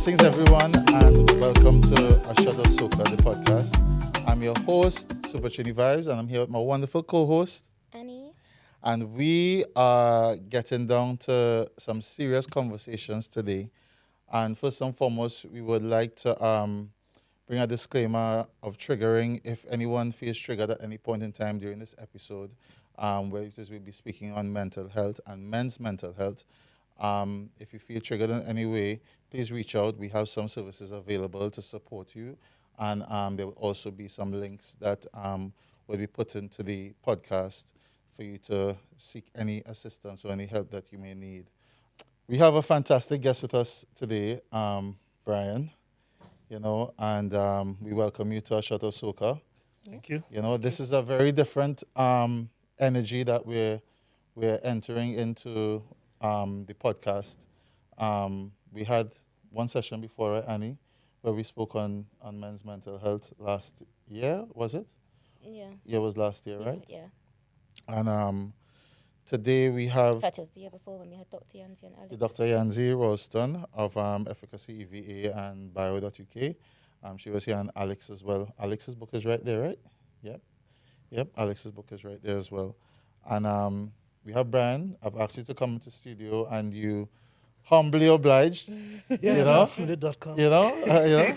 Blessings, everyone, and welcome to A Shot of Soca, the podcast. I'm your host, Super Chini Vibes, and I'm here with my wonderful co-host, Annie. and we are getting down to some serious conversations today. And first and foremost, we would like to bring a disclaimer of triggering if anyone feels triggered at any point in time during this episode, where we'll be speaking on mental health and men's mental health. If you feel triggered in any way, please reach out. We have some services available to support you. And there will also be some links that will be put into the podcast for you to seek any assistance or any help that you may need. We have a fantastic guest with us today, Brian, and we welcome you to A Shot of Soca. Thank you. This is a very different energy that we're entering into the podcast. We had one session before, right, Annie, where we spoke on men's mental health last year, was it? Yeah. Yeah, it was last year, right? Yeah. And today we have In fact, it was the year before when we had Dr. Yanzi and Alex. Dr. Yanzi Ralston of Efficacy EVA and Bio.uk. She was here, and Alex as well. Alex's book is right there, right? Yep, Alex's book is right there as well. And we have Brian. I've asked you to come into the studio, and you humbly obliged. Yeah, lastminute.com.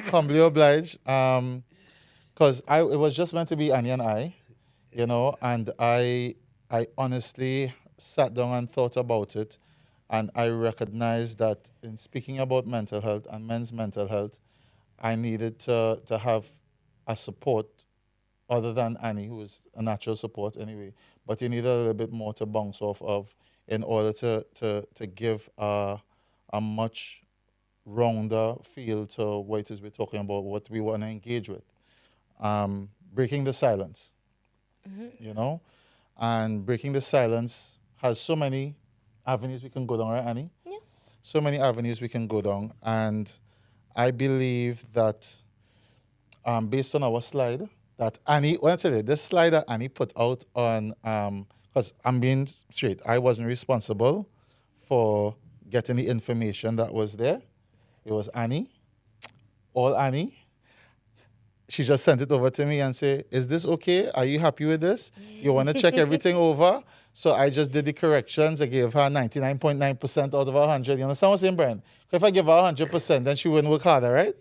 Humbly obliged. Because it was just meant to be Annie and I, and I honestly sat down and thought about it, and I recognized that in speaking about mental health and men's mental health, I needed to have a support other than Annie, who is a natural support anyway, but you need a little bit more to bounce off of in order to give a much rounder feel to what it is we're talking about, what we want to engage with. Breaking the silence, and breaking the silence has so many avenues we can go down, right, Annie? Yeah. So many avenues we can go down, and I believe that based on our slide, that Annie, this slide that Annie put out on, because I'm being straight, I wasn't responsible for getting the information that was there. It was Annie, all Annie. She just sent it over to me and said, is this okay? Are you happy with this? You want to check everything over? So I just did the corrections. I gave her 99.9% out of 100. You understand what I'm saying, Brian? If I give her 100%, then she wouldn't work harder, right?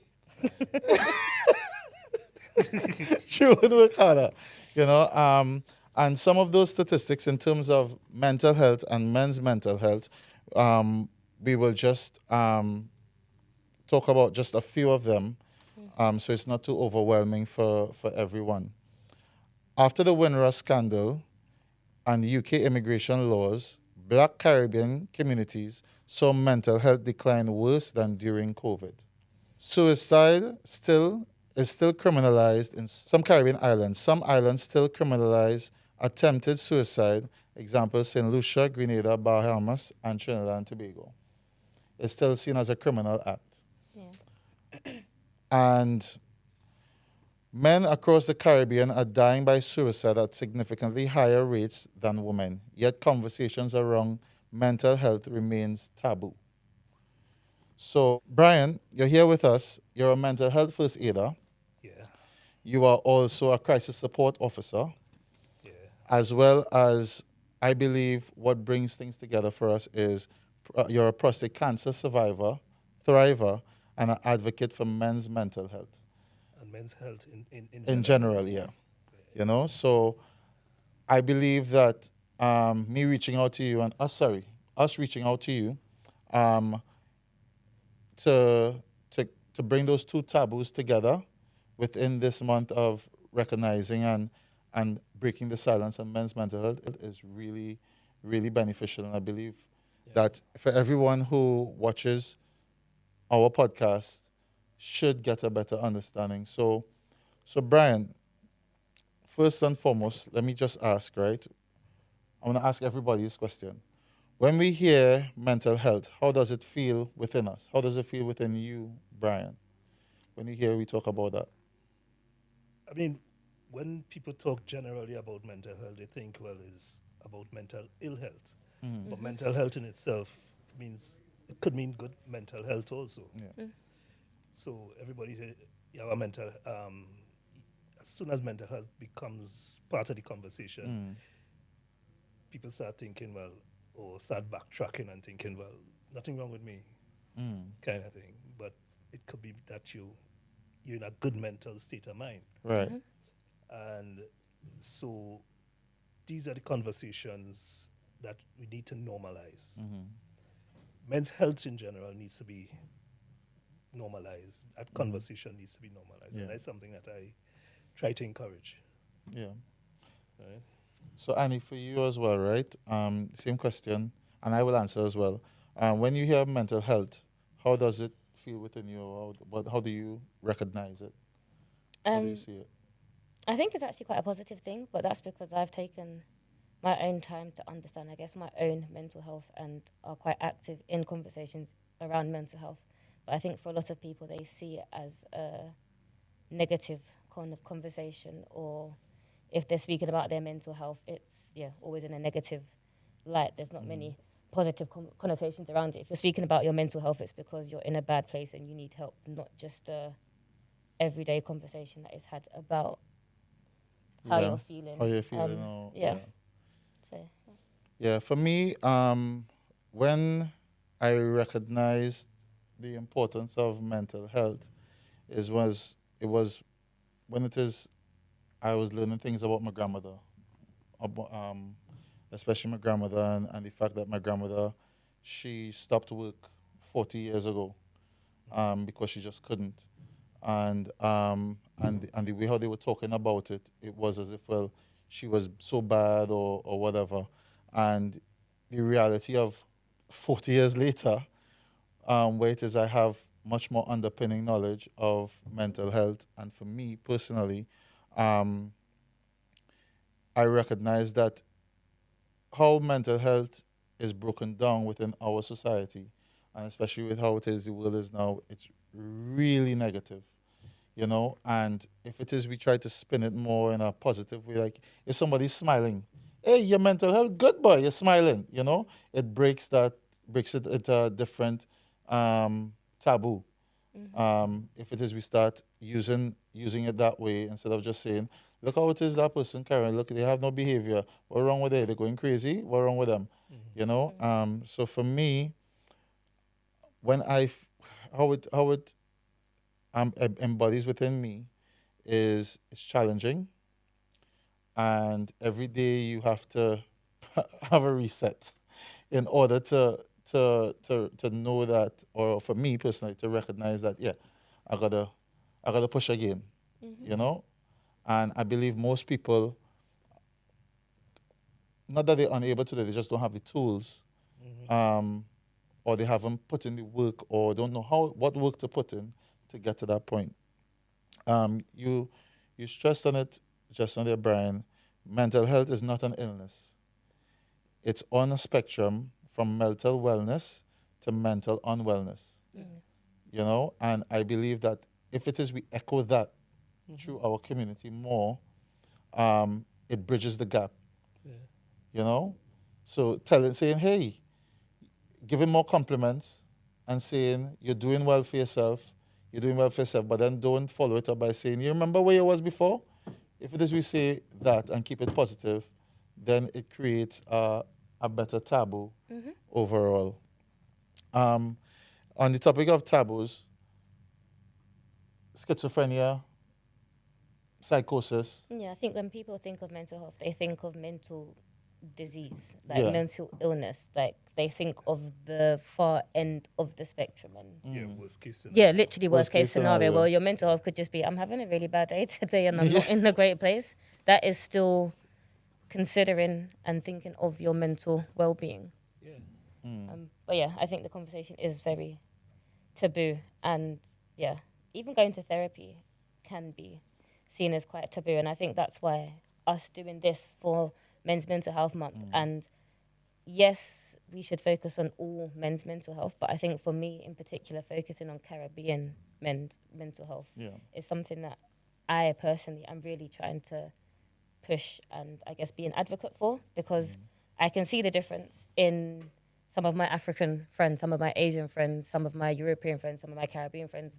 She would work harder, and some of those statistics in terms of mental health and men's mental health, we will just talk about just a few of them, so it's not too overwhelming for everyone. After the Windrush scandal and UK immigration laws, Black Caribbean communities saw mental health decline worse than during COVID. Suicide is still criminalized in some Caribbean islands. Some islands still criminalize attempted suicide. Example, St. Lucia, Grenada, Bahamas, and Trinidad and Tobago. It's still seen as a criminal act. Yeah. And men across the Caribbean are dying by suicide at significantly higher rates than women. Yet conversations around mental health remains taboo. So, Brian, you're here with us. You're a mental health first aider. Yeah. You are also a crisis support officer, Yeah. as well as, I believe, what brings things together for us is you're a prostate cancer survivor, thriver, and an advocate for men's mental health. And men's health In general, yeah. So I believe that me reaching out to you and us reaching out to you to bring those two taboos together within this month of recognizing and breaking the silence on men's mental health is really, really beneficial. And I believe that for everyone who watches our podcast should get a better understanding. So Brian, first and foremost, let me just ask, right? I want to ask everybody this question. When we hear mental health, how does it feel within us? How does it feel within you, Brian? When you hear we talk about that? I mean, when people talk generally about mental health, they think, well, it's about mental ill health. Mm. But mental health in itself it could mean good mental health also. Yeah. So everybody, you have a mental. As soon as mental health becomes part of the conversation, people start thinking, well, or start backtracking and thinking, well, nothing wrong with me, kind of thing. But it could be that you're in a good mental state of mind, Right. and so these are the conversations that we need to normalize. Men's health in general needs to be normalized. That conversation needs to be normalized, Yeah. and that's something that I try to encourage. Yeah. Right? So Annie, for you as well, right? Same question, and I will answer as well. When you hear mental health, how does it feel within you? How do you recognize it? How do you Um, see it? I think it's actually quite a positive thing, but that's because I've taken my own time to understand, I guess, my own mental health and are quite active in conversations around mental health. But I think for a lot of people, they see it as a negative kind of conversation, or if they're speaking about their mental health, it's always in a negative light. There's not many positive connotations around it. If you're speaking about your mental health, it's because you're in a bad place and you need help, not just a everyday conversation that is had about how Yeah. you're feeling. How you're feeling? Or, Yeah. So Yeah, for me, when I recognized the importance of mental health, it was when it is I was learning things about my grandmother, about, especially my grandmother, and the fact that my grandmother, she stopped work 40 years ago, because she just couldn't, and the way how they were talking about it, it was as if, well, she was so bad, or whatever, and the reality of 40 years later, where it is I have much more underpinning knowledge of mental health, and for me personally, um, I recognize that how mental health is broken down within our society, and especially with how it is the world is now, it's really negative, you know. And if it is, we try to spin it more in a positive way. Like if somebody's smiling, hey, your mental health good, boy, you're smiling. You know, it breaks it into a different taboo. If it is, we start using it that way instead of just saying, look how it is that person carrying. Look, they have no behavior. What wrong with it? They're going crazy. What wrong with them? You know. So for me, when how it embodies within me is it's challenging, and every day you have to have a reset in order to know that, or for me personally to recognize that, yeah, I gotta I gotta push again, you know. And I believe most people, not that they're unable to do it, they just don't have the tools, um, or they haven't put in the work, or don't know what work to put in to get to that point. You stressed on it just on there, Brian. Mental health is not an illness. It's on a spectrum from mental wellness to mental unwellness. You know, and I believe that if it is we echo that through our community more, it bridges the gap. Yeah. You know, so saying, hey, giving more compliments and saying you're doing well for yourself, but then don't follow it up by saying, you remember where you was before? If it is we say that and keep it positive, then it creates a better taboo overall. On the topic of taboos, schizophrenia, psychosis, I think when people think of mental health, they think of mental disease, like yeah, mental illness. Like they think of the far end of the spectrum, and Yeah, worst case scenario. literally worst case scenario. Well, your mental health could just be, I'm having a really bad day today, and I'm not in a great place. That is still considering and thinking of your mental well-being. Yeah. But I think the conversation is very taboo, and even going to therapy can be seen as quite taboo, and I think that's why us doing this for Men's Mental Health Month, and yes, we should focus on all men's mental health, but I think for me in particular, focusing on Caribbean men's mental health is something that I personally am really trying to push and I guess be an advocate for, because I can see the difference in some of my African friends, some of my Asian friends, some of my European friends, some of my Caribbean friends.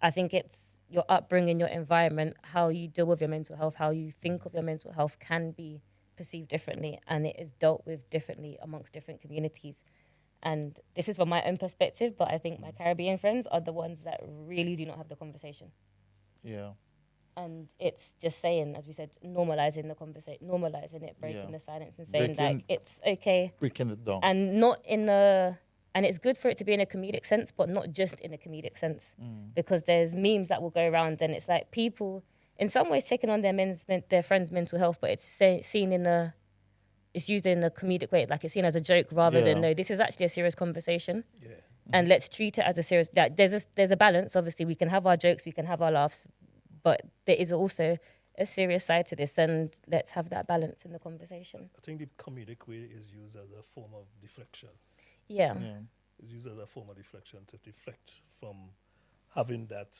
I think it's your upbringing, your environment, how you deal with your mental health, how you think of your mental health can be perceived differently, and it is dealt with differently amongst different communities. And this is from my own perspective, but I think my Caribbean friends are the ones that really do not have the conversation. Yeah. And it's just saying, as we said, normalizing the conversation, normalizing it, breaking Yeah. the silence, and saying Breaking- like it's okay, Breaking it down. and not in a, and it's good for it to be in a comedic sense, but not just in a comedic sense, because there's memes that will go around, and it's like people, in some ways, checking on their friends' mental health, but it's seen in a, it's used in a comedic way, like it's seen as a joke rather Yeah. than no, this is actually a serious conversation, Yeah. and let's treat it as a serious. That there's a balance. Obviously, we can have our jokes, we can have our laughs, but there is also a serious side to this, and let's have that balance in the conversation. I think the comedic way is used as a form of deflection. Yeah. Yeah. It's used as a form of deflection to deflect from having that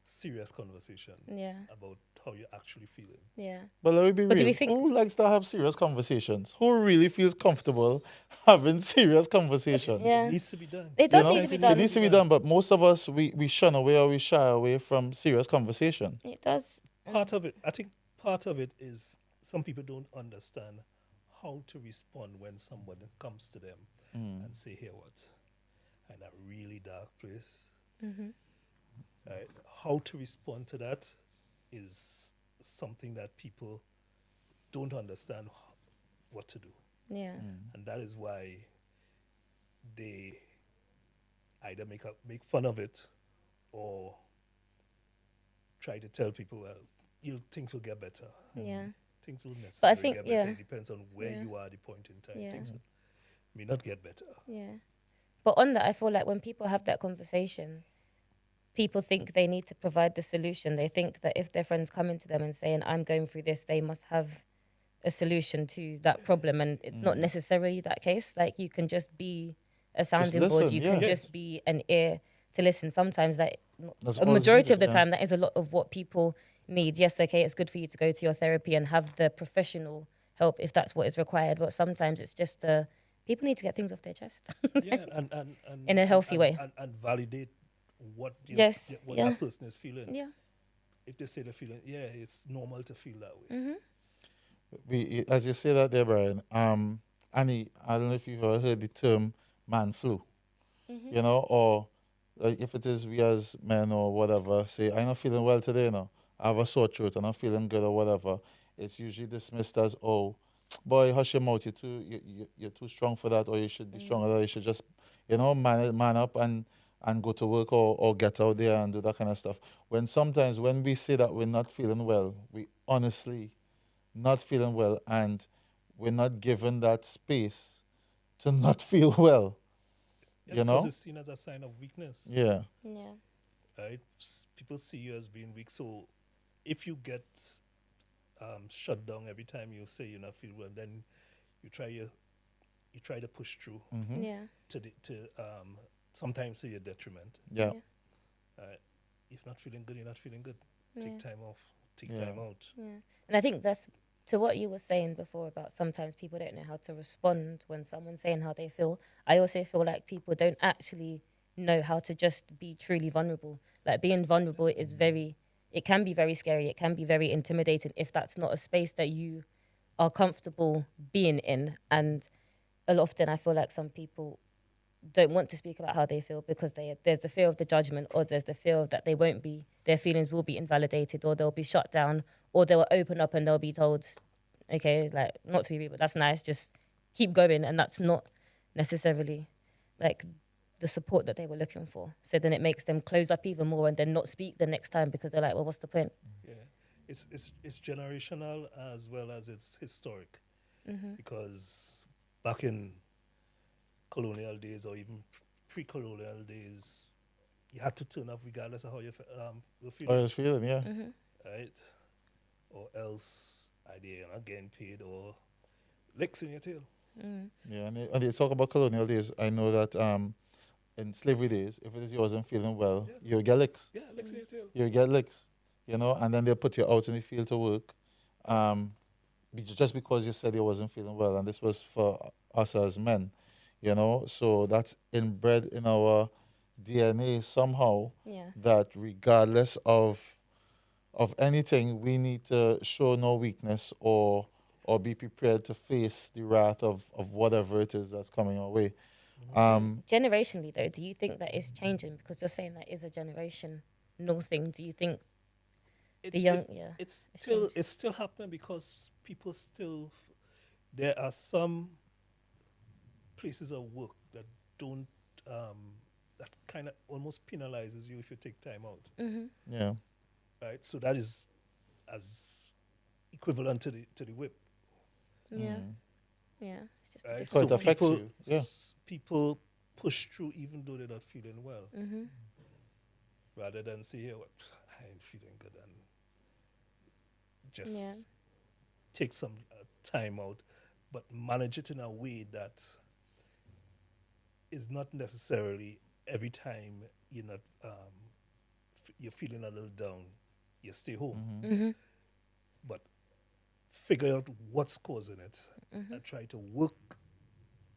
serious conversation Yeah. about how you're actually feeling. Yeah. But let me be But do real. we think- Who likes to have serious conversations? Who really feels comfortable having serious conversations? Yeah. It needs to be done. It does You know? need to be It done. needs to be done, but most of us, we shun away or we shy away from serious conversation. It does. Part of it, I think part of it is some people don't understand how to respond when someone comes to them and say, "Here, what?" in a really dark place. Right? How to respond to that is something that people don't understand what to do. Yeah. And that is why they either make fun of it or try to tell people, well, things will get better. Yeah. Things will But I necessarily think, get better. yeah. It depends on where Yeah. you are at the point in time. Yeah. Things may not get better. Yeah. But on that, I feel like when people have that conversation, people think they need to provide the solution. They think that if their friends coming to them and saying, I'm going through this, they must have a solution to that problem. And it's not necessarily that case. Like you can just be a sounding board. listen, You yeah. can just be an ear to listen. Sometimes That's a all it's majority of the needed, yeah. time, that is a lot of what people need. Yes, okay, it's good for you to go to your therapy and have the professional help if that's what is required. But sometimes it's just people need to get things off their chest. Yeah, and In a healthy way. and validate what Yes, what yeah. that person is feeling. Yeah. If they say they're feeling, yeah, it's normal to feel that way. As you say that there, Brian, Annie, I don't know if you've ever heard the term man flu, you know, or like if it is we as men or whatever, say, I'm not feeling well today, no. I have a sore throat, I'm not feeling good or whatever. It's usually dismissed as, oh, boy, hush your mouth, you're too strong for that, or you should be stronger, or you should just, man up and go to work or get out there and do that kind of stuff. Sometimes when we say that we're not feeling well, we honestly not feeling well, and we're not given that space to not feel well. Yeah, You because know? it's seen as a sign of weakness. Yeah. Yeah. Right? People see you as being weak. So if you get shut down every time you say you're not feeling well, then you try to push through Yeah. to sometimes to your detriment. Yeah. If not feeling good, you're not feeling good. Yeah. Take time off. Take Yeah. time out. Yeah. And I think that's to what you were saying before about sometimes people don't know how to respond when someone's saying how they feel. I also feel like people don't actually know how to just be truly vulnerable. Like being vulnerable is it can be very scary. It can be very intimidating if that's not a space that you are comfortable being in. And a lot often I feel like some people don't want to speak about how they feel because there's the fear of the judgment, or there's the fear of that their feelings will be invalidated, or they'll be shut down, or they'll open up and they'll be told, okay, like, not to be rude, but that's nice, just keep going. And that's not necessarily like the support that they were looking for. So then it makes them close up even more and then not speak the next time because they're like, well, what's the point? Yeah, it's generational as well as it's historic, because back in colonial days or even pre-colonial days, you had to turn up regardless of how you were Oh, feeling, it's feeling, yeah. right? Or else either you're not getting paid or licks in your tail. Yeah, and they talk about colonial days. I know that in slavery days, if it is you wasn't feeling well, Yeah. you'll get licks. Yeah, licks in your tail. You'll get licks, and then they'll put you out in the field to work just because you said you wasn't feeling well. And this was for us as men, so that's inbred in our DNA somehow Yeah. that regardless of anything, we need to show no weakness or be prepared to face the wrath of whatever it is that's coming our way. Generationally, though, do you think that is changing? Because you're saying that is a generational thing. Do you think It, the it young, yeah, it's it's still changed? it's still happening because people still there are some places of work that don't that kind of almost penalizes you if you take time out, Yeah. right? So that is as equivalent to the whip, Yeah, yeah. It's just a right? So different it So way. affects people you. Yeah. people push through even though they're not feeling well, Mm-hmm. rather than say, "Hey, what, I ain't feeling good," and Yeah. just take some time out, but manage it in a way that is not necessarily every time you're not you're feeling a little down, you stay home, Mm-hmm. but figure out what's causing it and try to work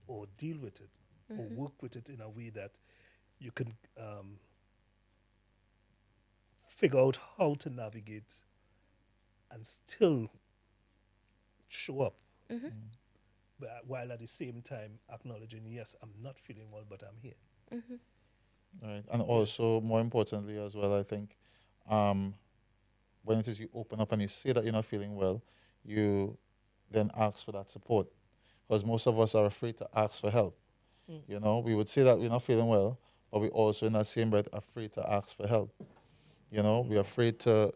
or deal with it or work with it in a way that you can figure out how to navigate and still show up, but while at the same time acknowledging, yes, I'm not feeling well, but I'm here. Right. And also, more importantly, as well, I think, um, when it is you open up and you say that you're not feeling well, you then ask for that support. Because most of us are afraid to ask for help. You know, we would say that we're not feeling well, but we also, in that same breath, afraid to ask for help. You know, we're afraid to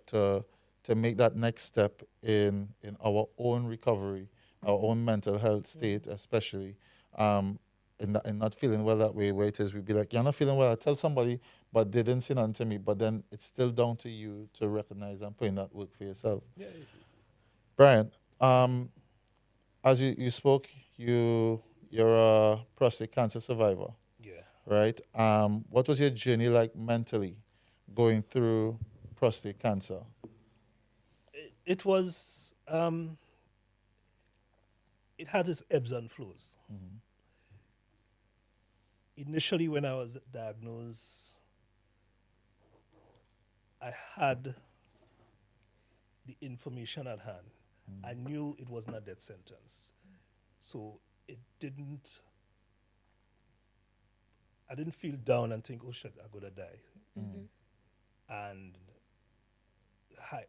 make that next step in our own recovery, our own mental health state, especially. In not feeling well that way, where it is, we'd be like, you're not feeling well, I tell somebody, but they didn't say nothing to me. But then it's still down to you to recognize and put in that work for yourself. Yeah, Brian, as you spoke, you're a prostate cancer survivor, yeah. right? What was your journey like mentally going through prostate cancer? It was it had its ebbs and flows. Initially, when I was diagnosed, I had the information at hand. I knew it was not a death sentence, so it didn't. I didn't feel down and think, "Oh shit, I'm gonna die," and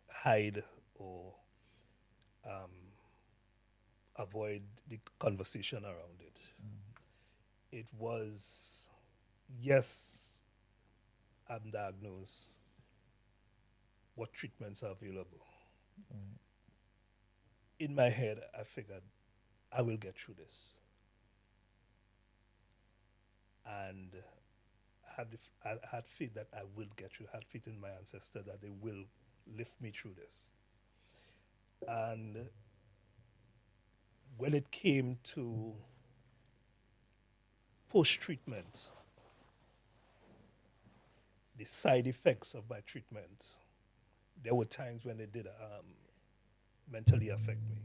hide or avoid the conversation around it. It was, yes, I'm diagnosed. What treatments are available? In my head, I figured I will get through this, and I had faith that I will get through. I had faith in my ancestor that they will lift me through this. And when it came to post treatment, the side effects of my treatment, there were times when it did mentally affect me.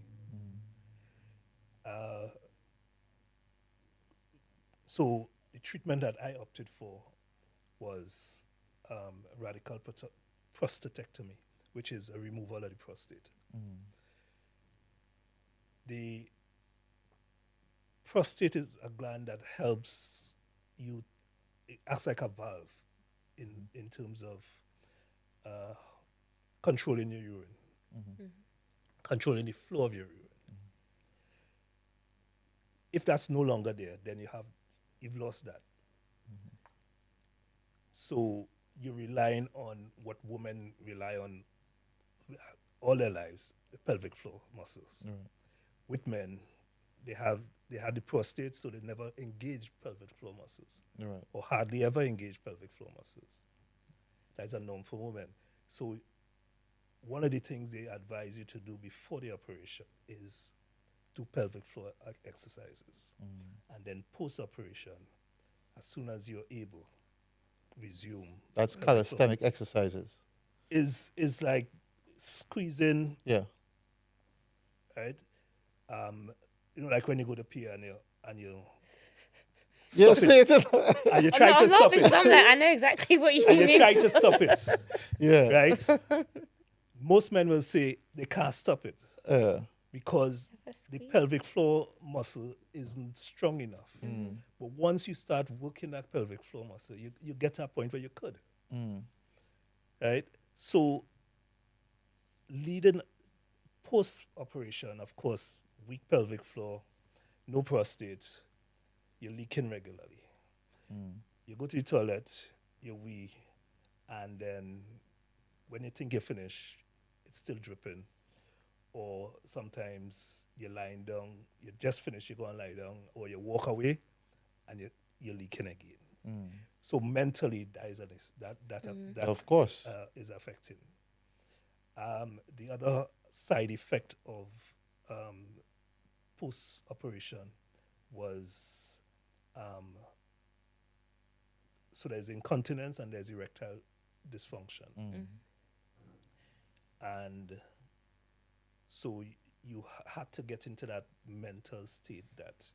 So the treatment that I opted for was radical prostatectomy, which is a removal of the prostate. The prostate is a gland that helps you, it acts like a valve in terms of controlling your urine, controlling the flow of your urine. If that's no longer there, then you've lost that. So you're relying on what women rely on all their lives, the pelvic floor muscles. With men, they had the prostate, so they never engage pelvic floor muscles, Right. or hardly ever engage pelvic floor muscles. That's a norm for women. So one of the things they advise you to do before the operation is do pelvic floor exercises, and then post-operation, as soon as you're able, resume. That's pelvic floor. calisthenic exercises. Is like squeezing, Yeah. right? Like when you go to pier and you Yeah, stop say it. it. And you're I'm, trying not, to I'm stop laughing because it. I'm like, I know exactly what you And you're mean. trying to stop it. Yeah. Right? Most men will say they can't stop it because A the squeeze. pelvic floor muscle isn't strong enough. But once you start working that pelvic floor muscle, you get to a point where you could. Right? So, leading post operation, of course, weak pelvic floor, no prostate, you're leaking regularly. You go to the toilet, you wee, and then when you think you're finished, it's still dripping. Or sometimes you're lying down, you just finished, you go and lie down, or you walk away and you're leaking again. So mentally, that Of course. is affecting. The other side effect of post operation was so there's incontinence and there's erectile dysfunction. And so you had to get into that mental state that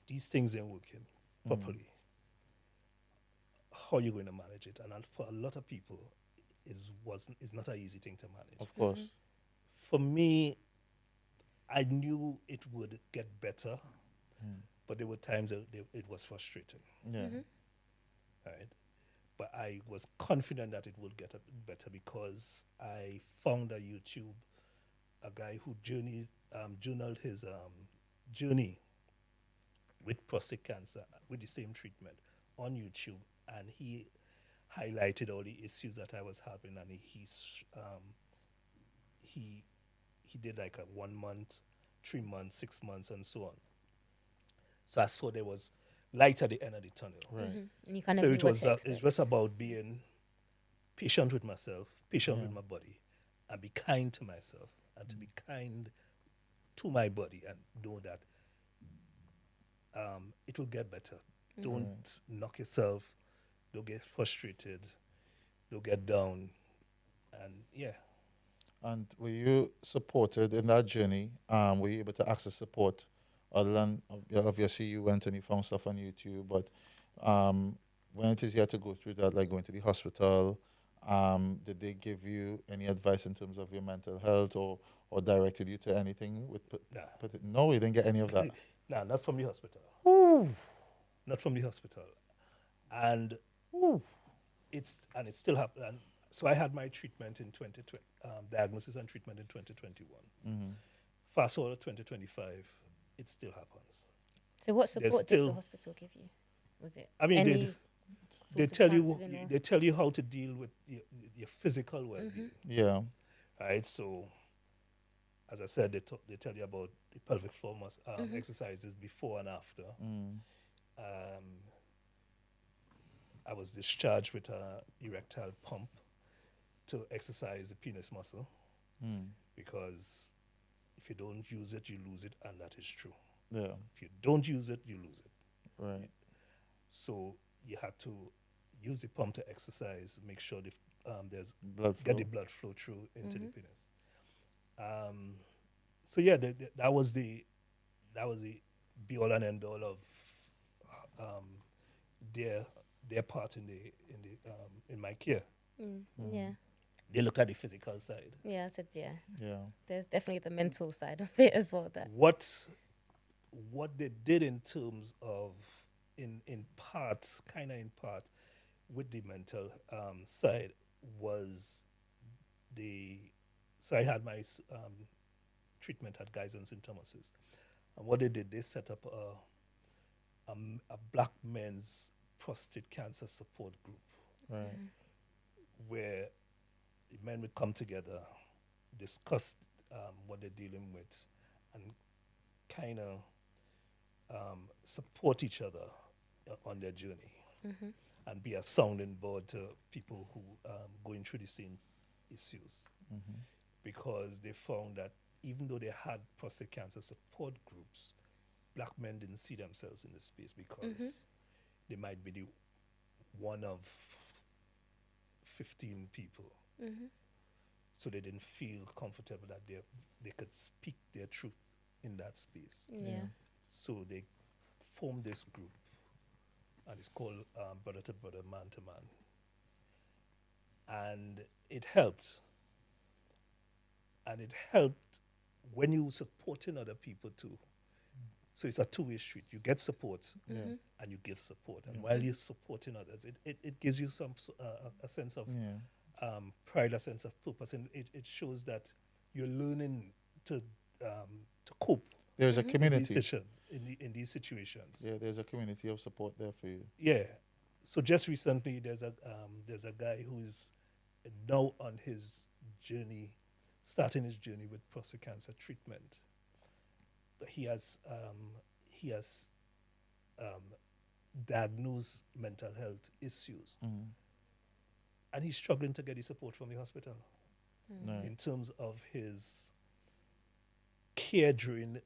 these things ain't working properly. How are you going to manage it? And for a lot of people, it's not an easy thing to manage. Of course. For me, I knew it would get better, but there were times that it was frustrating. Yeah. Right? But I was confident that it would get better because I found on YouTube a guy who journaled his journey with prostate cancer with the same treatment on YouTube, and he highlighted all the issues that I was having, and he did like a 1 month, 3 months, 6 months, and so on. So I saw there was light at the end of the tunnel. Right. And you kind So of it was about being patient with myself, patient with my body, and be kind to myself, and to be kind to my body, and know that it will get better. Don't knock yourself. Don't get frustrated. Don't get down. And yeah. And were you supported in that journey? Were you able to access support other than obviously you went and you found stuff on YouTube, but when it is you had to go through that, like going to the hospital, did they give you any advice in terms of your mental health or directed you to anything with Nah. no, you didn't get any of that. Nah, not from the hospital. Not from the hospital. And it's still happening. And so I had my treatment in 2020, diagnosis and treatment in 2021. Fast forward to 2025, it still happens. So what support did the hospital give you? Was it? I mean, any they sort of tell you counselling or- they tell you how to deal with your physical well-being. Yeah. Right. So, as I said, they tell you about the pelvic floor exercises before and after. I was discharged with an erectile pump to exercise the penis muscle because if you don't use it, you lose it, and that is true. Yeah. If you don't use it, you lose it. Right. So you have to use the pump to exercise, make sure there's Blood flow. get the blood flow through into the penis. So yeah, that was the be all and end all of their part in my care. Yeah. They look at the physical side. Yeah, I said yeah. Yeah. There's definitely the mental side of it as well. That What they did in terms of in part with the mental side was so I had my treatment at Guys and St. Thomas's, and what they did, they set up a black men's prostate cancer support group, Right. where the men would come together, discuss what they're dealing with, and kind of support each other on their journey, and be a sounding board to people who going through the same issues. Because they found that even though they had prostate cancer support groups, black men didn't see themselves in the space because they might be the one of 15 people. So they didn't feel comfortable that they could speak their truth in that space. yeah. So they formed this group and it's called Brother to Brother, Man to Man. And it helped. And it helped when you supporting other people too. So it's a two-way street. You get support and you give support. And while you're supporting others, it gives you a sense of pride, a sense of purpose. And it shows that you're learning to cope There's a in community. in these situations. Yeah, there's a community of support there for you. Yeah. So just recently, there's a guy who's now on his journey, starting his journey with prostate cancer treatment. He has diagnosed mental health issues, and he's struggling to get the support from the hospital Right. in terms of his care during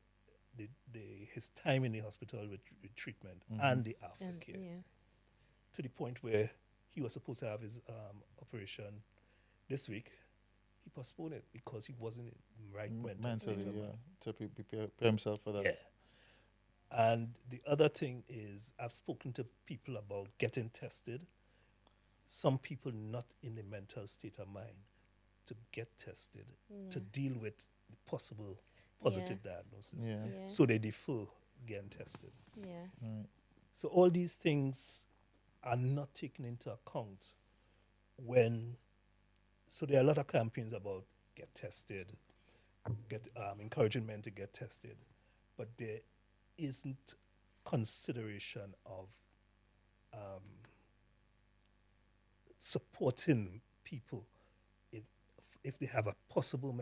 his time in the hospital with treatment and the aftercare, to the point where he was supposed to have his operation this week. He postponed it because he wasn't in right mental state Mentally, of mind. to prepare himself for that. Yeah. And the other thing is, I've spoken to people about getting tested. Some people not in the mental state of mind to get tested to deal with the possible positive diagnosis. Yeah. So they defer getting tested. Yeah. Right. So all these things are not taken into account when. So there are a lot of campaigns about get tested, encouraging men to get tested, but there isn't consideration of supporting people if they have a possible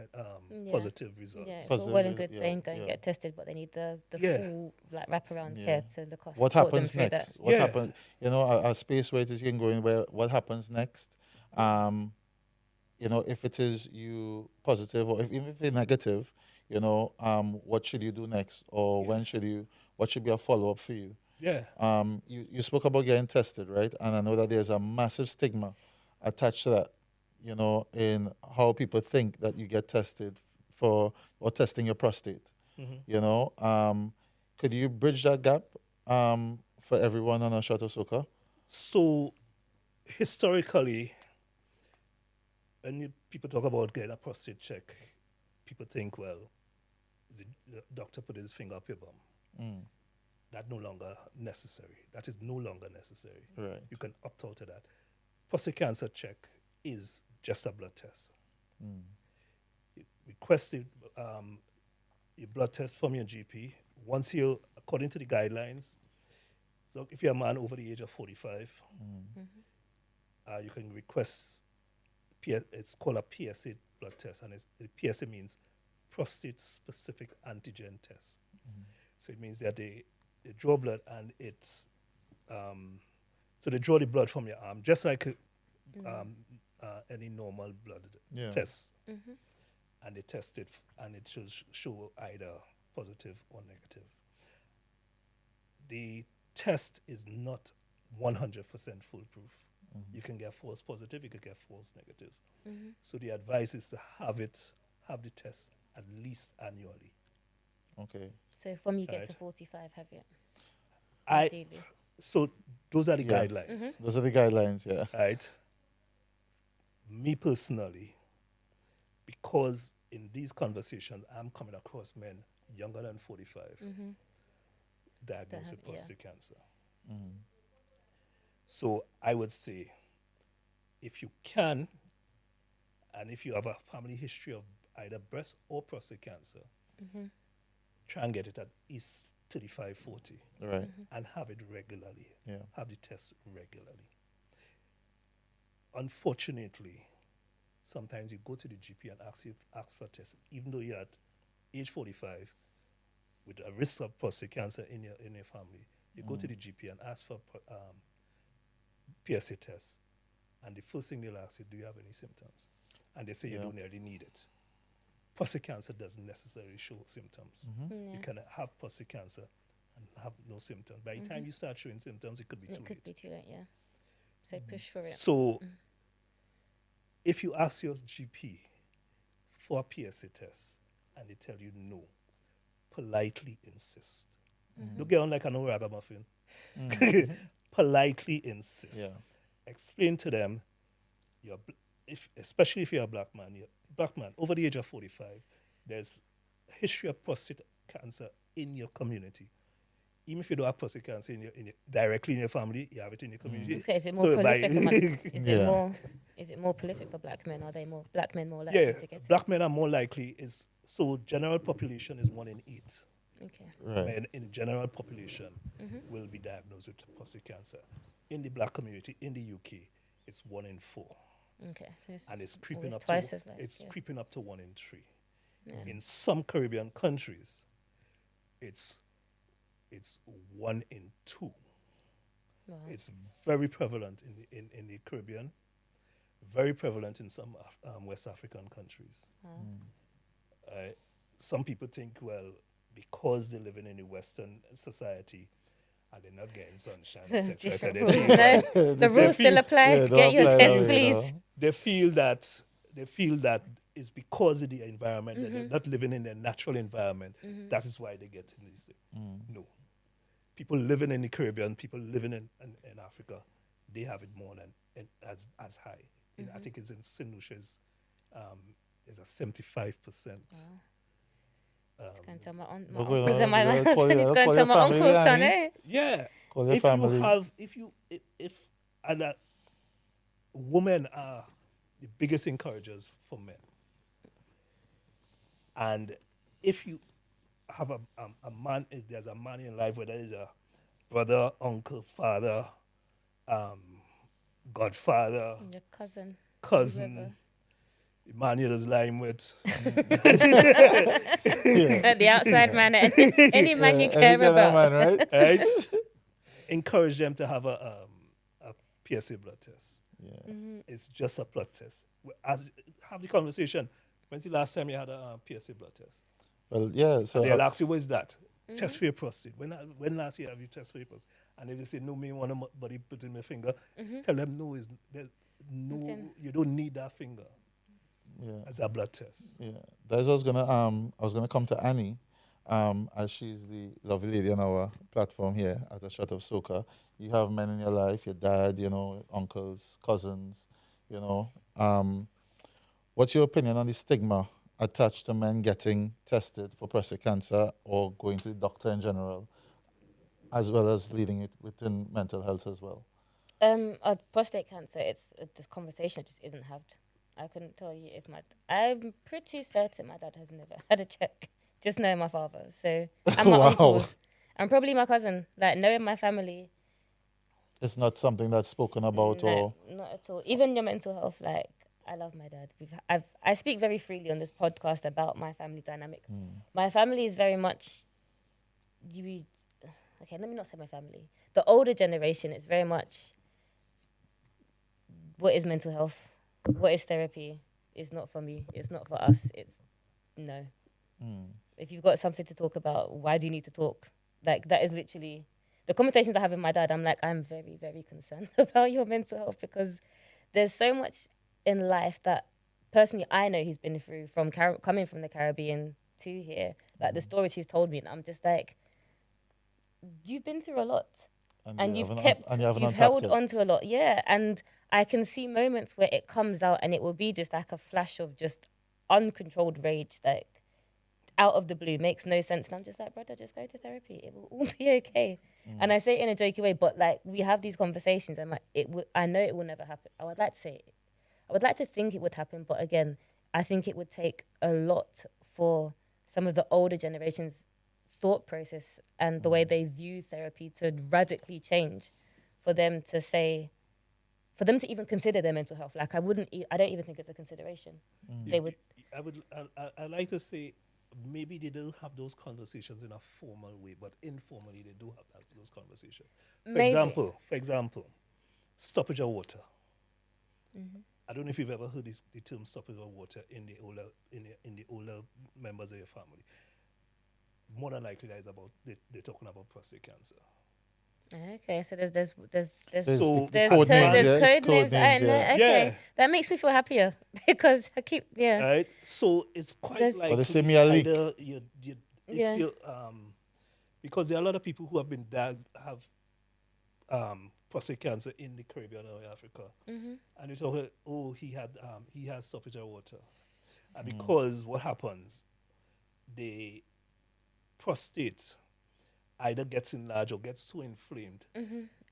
positive result. Yeah, it's Because all well and good yeah, saying go and yeah. get tested, but they need the Yeah. full like wraparound Yeah. care to look after What support them happens through next? that. What Yeah. happens? You know, a space where it can go in. Where what happens next? You know, if it is you positive or even if you're negative, you know, what should you do next, or when should you? What should be a follow up for you? Yeah. You spoke about getting tested, right? And I know that there's a massive stigma attached to that, you know, in how people think that you get tested for or testing your prostate. You know, could you bridge that gap for everyone on A Shot of Soca? So historically, when people talk about getting a prostate check, people think, well, the doctor put his finger up your bum. That's no longer necessary. That is no longer necessary. Right. You can opt out of that. Prostate cancer check is just a blood test. You request your blood test from your GP. Once you, according to the guidelines, so if you're a man over the age of 45, you can request, it's called a PSA blood test, and PSA means prostate-specific antigen test. So it means that they draw blood, and it's, so they draw the blood from your arm, just like any normal blood test. And they test it, and it should show either positive or negative. The test is not 100% foolproof. You can get false positive, you can get false negative. So the advice is to have the test at least annually. Okay. So from you get Right. to 45, have you? I Ideally. So those are the Yeah. guidelines, Those are the guidelines, yeah. right? Me personally, because in these conversations, I'm coming across men younger than 45 diagnosed with prostate cancer. So I would say, if you can, and if you have a family history of either breast or prostate cancer, try and get it at least 35, 40 Right. and have it regularly. Yeah. Have the test regularly. Unfortunately, sometimes you go to the GP and ask for a test, even though you're at age 45 with a risk of prostate cancer in your family. You go to the GP and ask for PSA test, and the first thing they'll ask you, do you have any symptoms? And they say you don't really need it. Prostate cancer doesn't necessarily show symptoms. You can have prostate cancer and have no symptoms. By the time you start showing symptoms, it could be too It late. could be too late, yeah. So push for it. So, if you ask your GP for a PSA test and they tell you no, politely insist. Don't get on like an old ragamuffin. politely insist. Yeah. Explain to them, especially if you're a black man, over the age of 45, there's a history of prostate cancer in your community. Even if you don't have prostate cancer directly in your family, you have it in your community. Okay, is it more prolific? Is it more prolific for black men? Are black men more likely to get black men are more likely. So general population is 1 in 8. Okay. Right. Men in general population will be diagnosed with prostate cancer. In the black community in the UK, it's 1 in 4. Okay, so it's creeping it's up twice to as large, creeping up to 1 in 3. Yeah. In some Caribbean countries, it's 1 in 2. Wow. It's very prevalent in the Caribbean, very prevalent in some West African countries. Wow. Some people think, well, because they're living in a Western society and they're not getting sunshine, There's etc., different they rules. feel, No, the rules still apply. Yeah, Get your apply test, that way, please. they feel that it's because of the environment that they're not living in their natural environment. That is why they get in these things. No. People living in the Caribbean, people living in Africa, they have it more than as high. I think it's in St. Lucia's, there's a 75%. It's going to tell my aunt, We're uncles gonna- and my we're gonna call it's your- going call to your tell my family, uncle's son, Annie. eh? Yeah. Call your If family. you have, if and women are the biggest encouragers for men. And if you have a man, if there's a man in life, whether it's a brother, uncle, father, godfather, Your cousin. cousin, whoever. the man you're just lying with, The outside man, any man you care Any kind of about. man, right? right? Encourage them to have a PSA blood test. Yeah. It's just a blood test. Have the conversation. When's the last time you had a PSA blood test? Well, yeah. So They'll ask you, what is that? Test for your prostate. When last year have you tested for your prostate? And if they say, no, me want a body put in my finger, tell them, no, you don't need that finger as a blood test. yeah, that's what I was gonna come to Annie, as she's the lovely lady on our platform here at A Shot of Soca. You have men in your life, your dad, uncles, cousins, What's your opinion on the stigma attached to men getting tested for prostate cancer or going to the doctor in general, as well as leading it within mental health as well? Prostate cancer, this conversation just isn't had. I couldn't tell you if I'm pretty certain my dad has never had a check. Just knowing my father, and my Wow. uncles, and probably my cousin. Like knowing my family. It's not something that's spoken about, No, or not at all. Even your mental health, like I love my dad. I speak very freely on this podcast about my family dynamic. My family is very much. Okay, let me not say my family. The older generation is very much. What is mental health? What is therapy? It's not for me. It's not for us. It's no. If you've got something to talk about, why do you need to talk? Like that is literally the conversations I have with my dad. I'm like, I'm very, very concerned about your mental health because there's so much in life that personally I know he's been through from coming from the Caribbean to here. Like the stories he's told me, and I'm just like, you've been through a lot. And you've held on to a lot, yeah. And I can see moments where it comes out and it will be just like a flash of just uncontrolled rage, like out of the blue, makes no sense. And I'm just like, brother, just go to therapy. It will all be okay. And I say it in a jokey way, but like we have these conversations and like I know it will never happen. I would like to think it would happen, but again, I think it would take a lot for some of the older generations thought process and the way they view therapy to radically change for them to even consider their mental health. Like I don't even think it's a consideration. They would. I like to say maybe they don't have those conversations in a formal way, but informally they do have those conversations. For example, stoppage of water. I don't know if you've ever heard the term stoppage of water in the older members of your family. More than likely, that is they're talking about prostate cancer. Okay, so there's code names. names, I know. yeah. Okay, Yeah. that makes me feel happier because I keep Right? So it's quite There's- like Well, they say me a leak. Yeah. because there are a lot of people who have been prostate cancer in the Caribbean or Africa. And you talk, oh, he has saltwater water. And because what happens, the prostate either gets enlarged or gets so inflamed,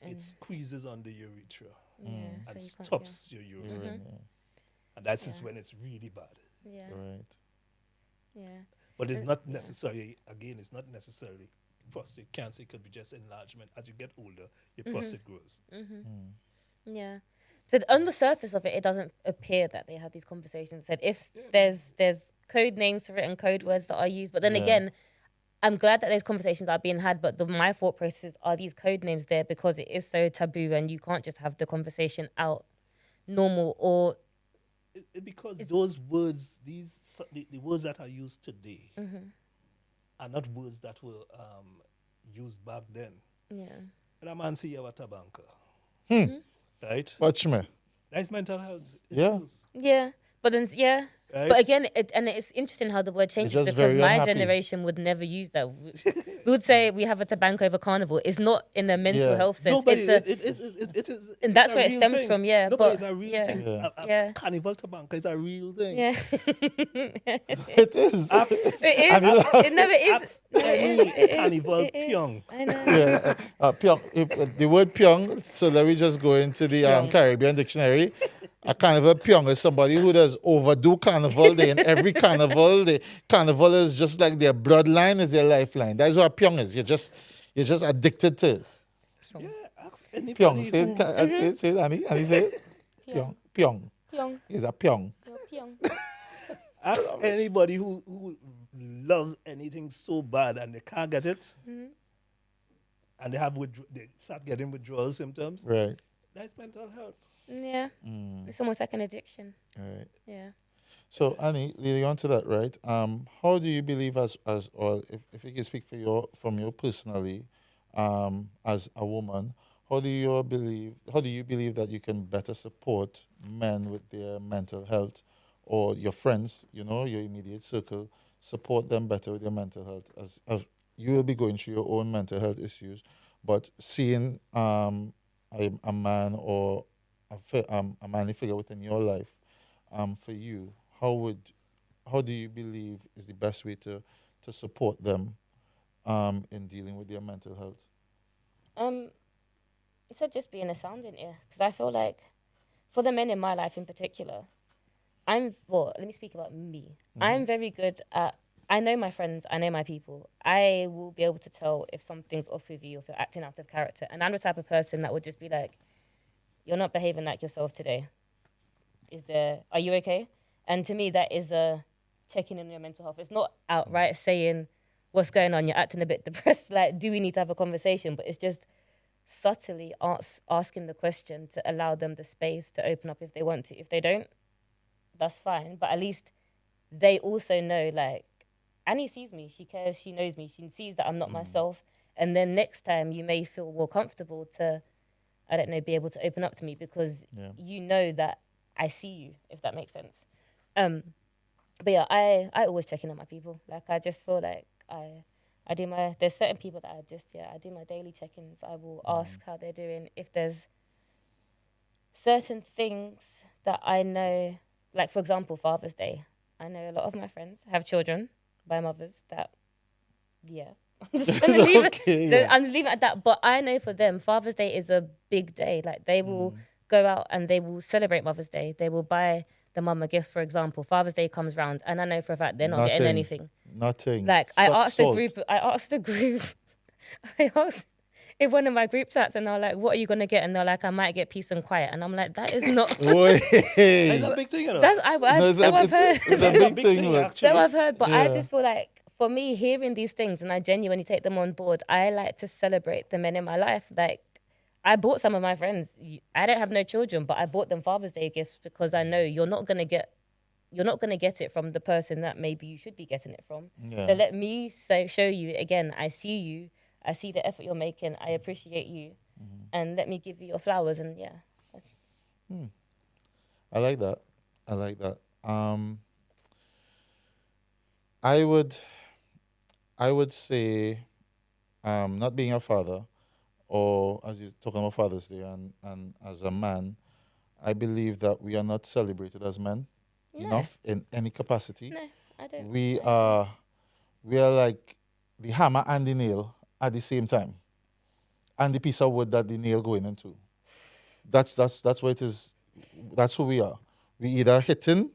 it squeezes on the urethra Yeah, so and you can't, stops your urine. Urine, And that's just Yeah. when it's really bad. yeah, Right. yeah, But it's And- not yeah. necessarily, again, it's not necessarily prostate cancer. It could be just enlargement. As you get older, your prostate grows. yeah. So on the surface of it, it doesn't appear that they had these conversations. Said if there's code names for it and code words that are used, but then Yeah. again, I'm glad that those conversations are being had. But my thought process are these code names there because it is so taboo, and you can't just have the conversation out normal or Because those words, the words that are used today are not words that were used back then. yeah. And a man say you have a tabanka. Right? Watch me. That's mental health. Yeah. issues, Yeah, but then Right? but again, it's interesting how the word changes just because very my unhappy. generation would never use that. We would say we have a tobacco over carnival. It's not in a mental Yeah. health sense. No, but it's a, it is. and that's a where it real stems thing. from, yeah, No, but- it's a real yeah. thing. Yeah. Yeah. Carnival tobacco is a real thing. yeah. It is. Ask It is. It never is. ask No, it any is. It is. carnival It is. pyong. I know. Yeah, pyong. If, the word pyong. So let me just go into the Pyong. Caribbean dictionary. A carnival pyong is somebody who does overdo carnival day, and every carnival, the carnival is just like their bloodline is their lifeline. That's what pyong is. You're just addicted to it. Yeah, ask anybody. Pyong. Say who- it. Say it, Annie. Annie, say it. Pyong. Pyong. Pyong. It's a pyong. Pyong. Ask anybody who loves anything so bad and they can't get it, and they start getting withdrawal symptoms. Right. That's mental health. Yeah. It's almost like an addiction. Right. Yeah. So Annie, leading on to that, right? How do you believe or if you can speak from you personally, as a woman, how do you believe that you can better support men with their mental health, or your friends, your immediate circle, support them better with their mental health, as you will be going through your own mental health issues, but seeing a man or a manly figure within your life, for you, how do you believe is the best way to support them in dealing with their mental health? It's just being a sounding ear, because I feel like for the men in my life in particular, let me speak about me. I'm very good at, I know my friends, I know my people. I will be able to tell if something's off with you, if you're acting out of character. And I'm the type of person that would just be like, you're not behaving like yourself today. Are you okay? And to me, that is a checking in on your mental health. It's not outright saying, what's going on? You're acting a bit depressed. Like, do we need to have a conversation? But it's just subtly asking the question to allow them the space to open up if they want to. If they don't, that's fine. But at least they also know, like, Annie sees me. She cares. She knows me. She sees that I'm not myself. And then next time you may feel more comfortable to, I don't know, be able to open up to me because you know that I see you, if that makes sense. But yeah, I always check in on my people. Like, I just feel like I do there's certain people that I do my daily check-ins. I will ask how they're doing. If there's certain things that I know, like, for example, Father's Day. I know a lot of my friends have children by mothers that, I'm just going to leave it. I'm just leaving it at that. But I know for them, Father's Day is a big day. Like, they will go out and they will celebrate Mother's Day. They will buy the mum a gift, for example. Father's Day comes round, and I know for a fact they're not getting anything. Nothing. Like, I asked the group, I asked in one of my group chats, and they're like, what are you going to get? And they're like, I might get peace and quiet. And I'm like, that is not... It's a big thing, you know. I've heard. It's a big thing. actually. So I've heard, but I Yeah. just feel like, for me, hearing these things, and I genuinely take them on board, I like to celebrate the men in my life. Like, I bought some of my friends, I don't have no children, but I bought them Father's Day gifts because I know you're not going to get it from the person that maybe you should be getting it from. Yeah. So let me show you, again, I see you, I see the effort you're making, I appreciate you, and let me give you your flowers, and I like that. I would say, not being a father, or as you're talking about Father's Day, and as a man, I believe that we are not celebrated as men No, enough in any capacity. no, I don't. We I agree. are we are like the hammer and the nail at the same time, and the piece of wood that the nail going into. That's what it is. That's who we are. We either hitting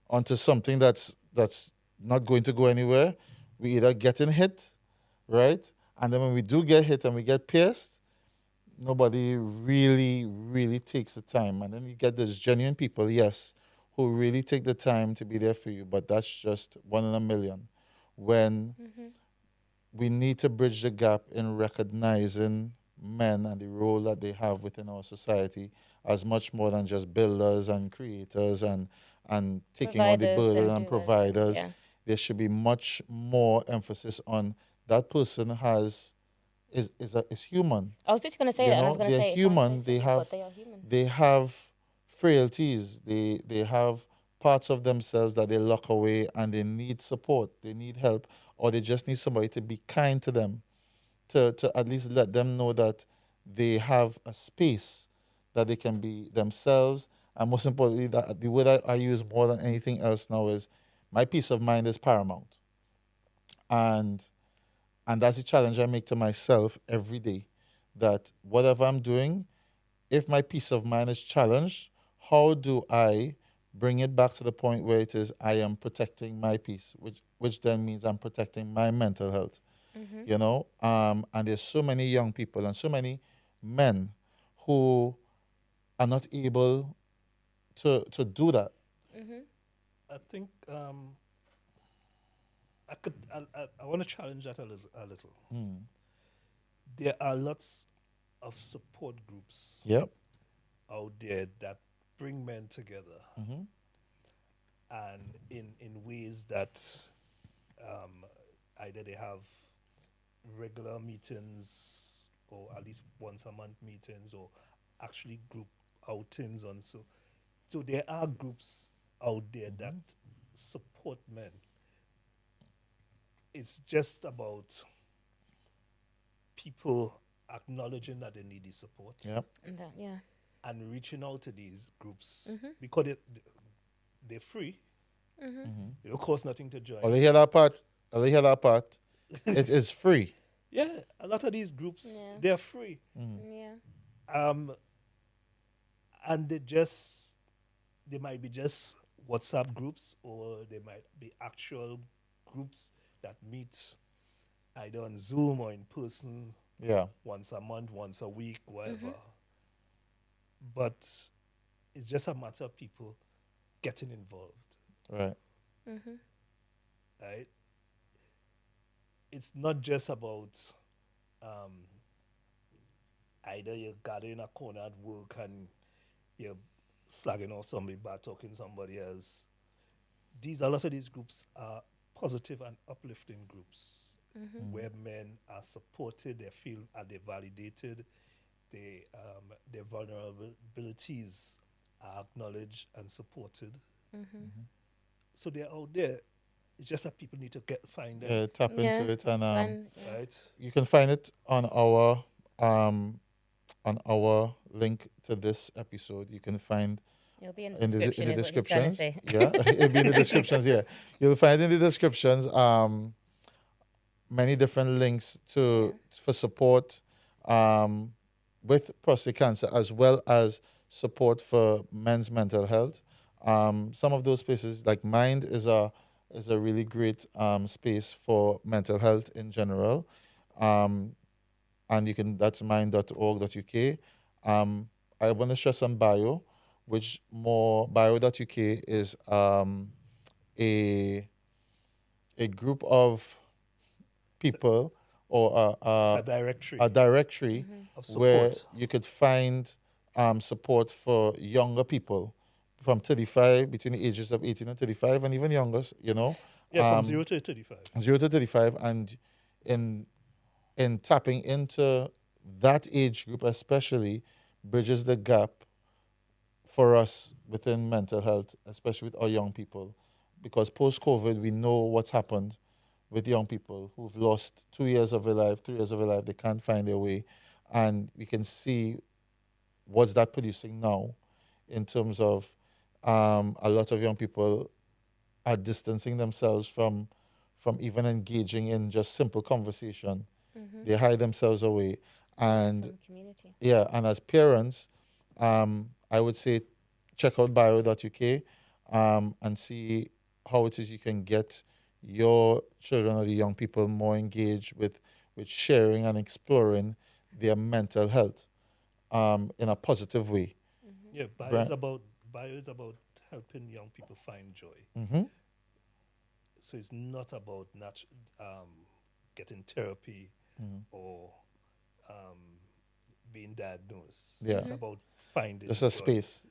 onto something that's not going to go anywhere. We either getting hit, right? And then when we do get hit and we get pierced, nobody really, really takes the time. And then you get those genuine people, yes, who really take the time to be there for you. But that's just one in a million. When we need to bridge the gap in recognizing men and the role that they have within our society as much more than just builders and creators and taking on the Providers burden and and doers providers. yeah. There should be much more emphasis on that person is human. I was literally going to say You that, and I know, was going to they're say it sounds so human. simple, but they are human. They have frailties. They have parts of themselves that they lock away, and they need support. They need help, or they just need somebody to be kind to them, to at least let them know that they have a space that they can be themselves. And most importantly, that the word I use more than anything else now is my peace of mind is paramount. And that's a challenge I make to myself every day. That whatever I'm doing, if my peace of mind is challenged, how do I bring it back to the point where it is I am protecting my peace, which then means I'm protecting my mental health. You know, and there's so many young people and so many men who are not able to do that. I think I want to challenge that a little. There are lots of support groups Yep. out there that bring men together, and in ways that either they have regular meetings or at least once a month meetings or actually group outings on so there are groups out there that support men. It's just about people acknowledging that they need the support Yep. And that, yeah. and reaching out to these groups because they're free. It don't cost nothing to join. Oh, they hear that part? Oh, they hear that part? It is free. Yeah, a lot of these groups, Yeah. they're free. Yeah. And they might be just WhatsApp groups or they might be actual groups that meet either on Zoom or in person Yeah. once a month, once a week, whatever. But it's just a matter of people getting involved, Right. right? It's not just about either you got in a corner at work and you're slagging off somebody, bad talking somebody else. A lot of these groups are positive and uplifting groups where men are supported, they feel they're validated, their vulnerabilities are acknowledged and supported. So they're out there. It's just that people need to find them, Yeah, tap Yeah. into it, and Yeah. right? you can find it on our link to this episode. You can find It'll be in the in description. the is what he's trying to descriptions. say. Yeah, it'll be in the descriptions. Yeah, you'll find in the descriptions many different links for support with prostate cancer, as well as support for men's mental health. Some of those places, like Mind, is a really great space for mental health in general. And that's mind.org.uk. I want to stress on Bio, which bio.uk is a group of people or It's a directory a directory of where support. you could find support for younger people from 35, between the ages of 18 and 35, and even younger, you know. Yeah, from 0 to 35. 0 to 35, and in tapping into that age group especially bridges the gap for us within mental health, especially with our young people, because post-COVID we know what's happened with young people who've lost 2 years of their life, 3 years of their life. They can't find their way, and we can see what's that producing now in terms of a lot of young people are distancing themselves from even engaging in just simple conversation. They hide themselves away. And From community. yeah, and as parents, I would say check out bio.uk and see how it is you can get your children or the young people more engaged with sharing and exploring their mental health in a positive way. Yeah, Right. bio is about helping young people find joy. Mm-hmm. So it's not about getting therapy or being diagnosed. Yeah. It's about finding Just a joy. space.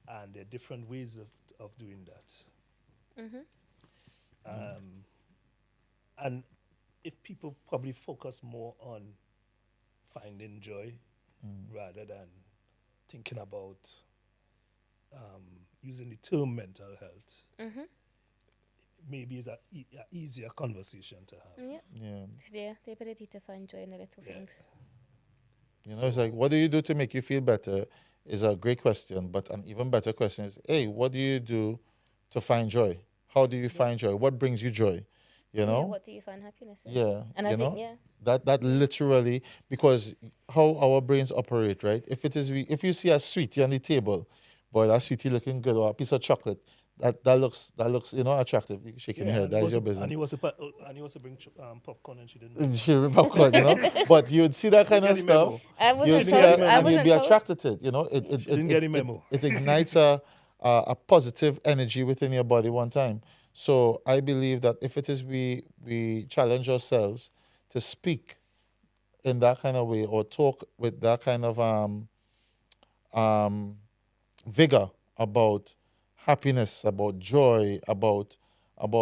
And there are different ways of doing that. And if people probably focus more on finding joy rather than thinking about using the term mental health, maybe it's an easier conversation to have. Yeah. Yeah. Yeah, the ability to find joy in the little Yeah. things. You know, it's like, what do you do to make you feel better is a great question, but an even better question is, hey, what do you do to find joy? How do you find joy? What brings you joy? You know? Yeah, what do you find happiness in? Yeah, And I you think, know, yeah. that literally, because how our brains operate, right? If you see a sweetie on the table, boy, that sweetie looking good, or a piece of chocolate, that looks attractive. You shaking your head, that's your business. And he was to bring popcorn, and she didn't. She popcorn, but you'd see that kind of Didn't get the memo. stuff. I You'd wasn't see told. that, I and you'd wasn't be told. attracted to it. You know, Didn't get the memo. it ignites a positive energy within your body one time. So I believe that if it is we challenge ourselves to speak in that kind of way or talk with that kind of um, vigor about happiness, about joy, about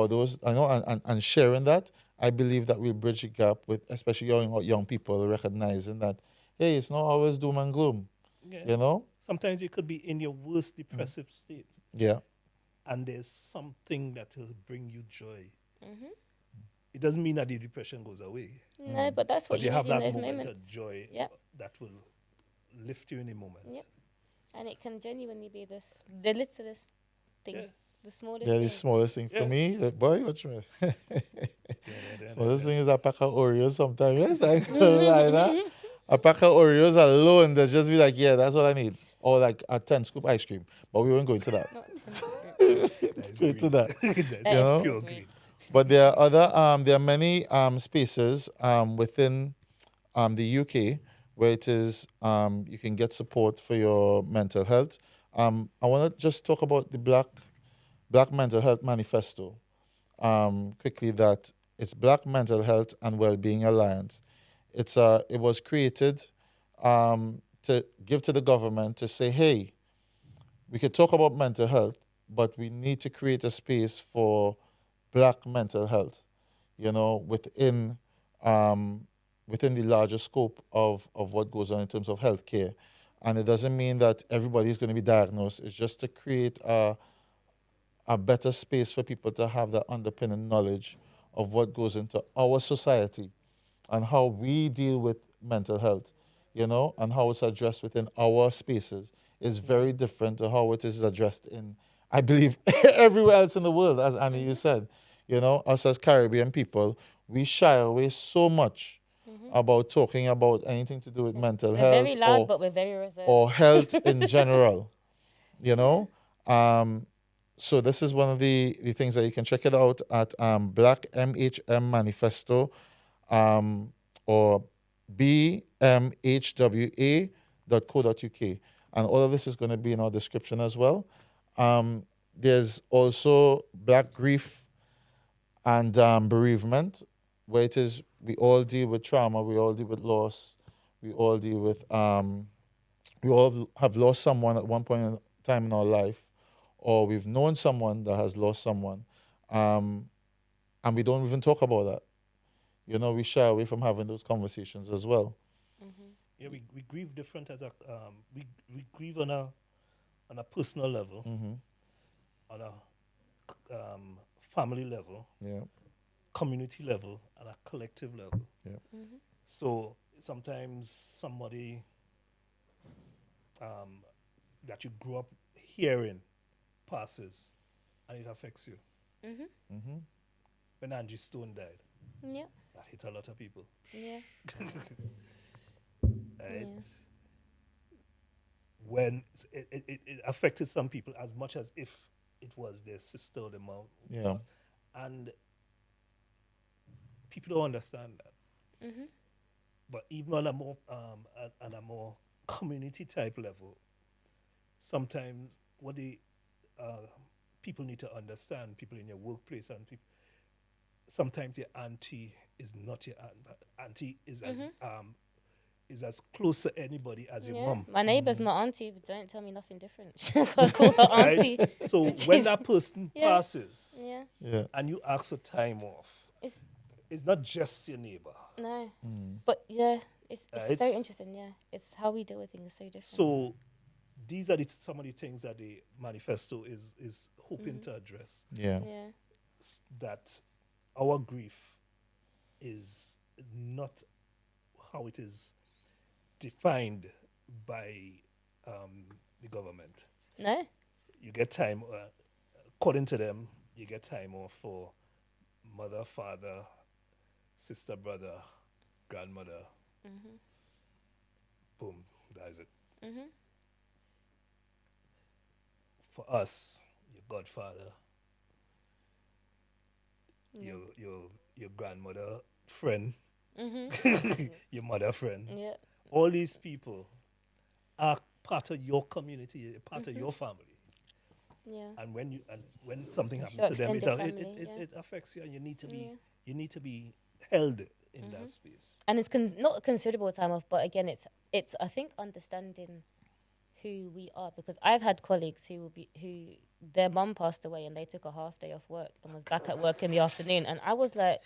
those, and sharing that, I believe that we'll bridge the gap with especially young people recognizing that, hey, it's not always doom and gloom, Yeah. you know? Sometimes you could be in your worst depressive state, Yeah. and there's something that will bring you joy. It doesn't mean that the depression goes away, No, but that's what but you you have need in that those moment moments. of joy Yep. that will lift you in a moment. Yep. And it can genuinely be the littlest thing, Yeah. the smallest Yeah, the thing. smallest thing for Yeah. me, boy, what you mean? Yeah. Smallest thing is a pack of Oreos sometimes. Yes, I can lie, nah? A pack of Oreos alone, they just be like, yeah, that's what I need. Or like a 10 scoop ice cream. But we won't go into that. Not 10 scoop. That is Go into that. That That is is pure greed. greed. But there are many spaces within the UK where it is you can get support for your mental health. I want to just talk about the Black Mental Health Manifesto quickly. That it's Black Mental Health and Wellbeing Alliance. It was created to give to the government to say, hey, we could talk about mental health, but we need to create a space for Black mental health, within the larger scope of what goes on in terms of healthcare. And it doesn't mean that everybody's going to be diagnosed. It's just to create a better space for people to have that underpinning knowledge of what goes into our society and how we deal with mental health, and how it's addressed within our spaces is very different to how it is addressed in, I believe, everywhere else in the world, as Annie, you said. Us as Caribbean people, we shy away so much about talking about anything to do with mental We're health very loud, but we're very reserved. or health in general, you know? So this is one of the things that you can check it out at Black MHM Manifesto or bmhwa.co.uk. And all of this is going to be in our description as well. There's also Black Grief and bereavement, where it is we all deal with trauma, we all deal with loss, we all deal with, we all have lost someone at one point in time in our life, or we've known someone that has lost someone, and we don't even talk about that. We shy away from having those conversations as well. Yeah, we grieve different as we grieve on a personal level, on a family level, Yeah, community level, and a collective level. yeah. So sometimes somebody that you grew up hearing passes and it affects you. Mhm. When Angie Stone died, Yeah. that hit a lot of people. Yeah. Right? Yeah. When it affected some people as much as if it was their sister or their mom. Yeah. And people don't understand that. Mhm. But even on a more community type level, sometimes what the uh, people need to understand, people in your workplace and people, sometimes your auntie is not your aunt. But auntie is as close to anybody as your Yeah. mom. My neighbour's my auntie, but don't tell me nothing different. I call her Right? auntie. So which when is- that person yeah. passes Yeah. Yeah. and you ask for time off, It's it's not just your neighbor. no. But yeah, it's Right? so interesting. Yeah, it's how we deal with things is so different. So these are some of the things that the manifesto is hoping to address. Yeah. Yeah. That our grief is not how it is defined by the government. No. You get time, according to them, you get time off for mother, father, sister, brother, grandmother. Boom, that is it. For us, your godfather, your grandmother friend, your mother friend, Yeah. all these people are part of your community, part of your family. Yeah. And when something It's happens to your them, extended family, yeah. it affects you, and you need to be Yeah. held in that space. And it's not a considerable time off, but again, it's I think understanding who we are, because I've had colleagues who their mum passed away and they took a half day off work and was back at work in the afternoon, and I was like,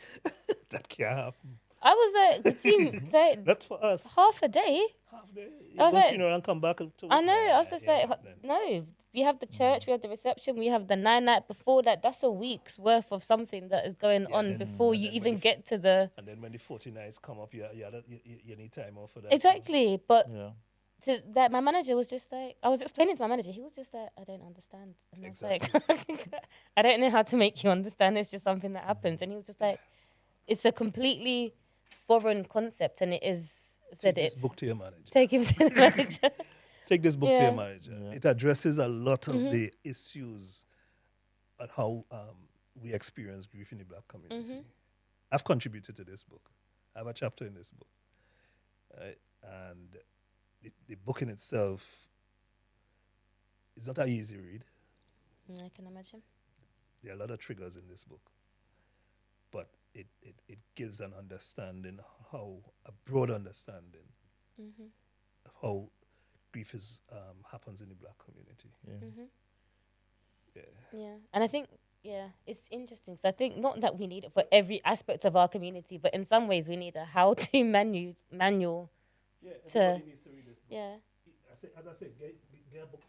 That can't happen. team, they Not for us. half a day. Half day. You I was go like- funeral and come back to I know. I was Nah, just yeah, like, then. no. We have the church, we have the reception, we have the night before that. That's a week's worth of something that is going on then- before and you then even when the get to the And then when the 49s come up, you need time off for that. exactly. But Yeah. to that, my manager was just like, I was explaining to my manager, he was just like, I don't understand, and I was like, I don't know how to make you understand. It's just something that happens, and he was just like, it's a completely foreign concept, and it is Take said this it's book to your manager. take him to the manager. Take this book to Yeah. your manager. Yeah. It addresses a lot of the issues and how we experience grief in the black community. I've contributed to this book. I have a chapter in this book. And the book in itself is not an easy read. I can imagine. There are a lot of triggers in this book. But it gives an understanding, a broad understanding of how grief happens in the black community. Yeah. Yeah, and I think it's interesting. So I think not that we need it for every aspect of our community, but in some ways we need a how-to manual. Yeah, To- everybody needs to read this book. Yeah. As I said, get a book,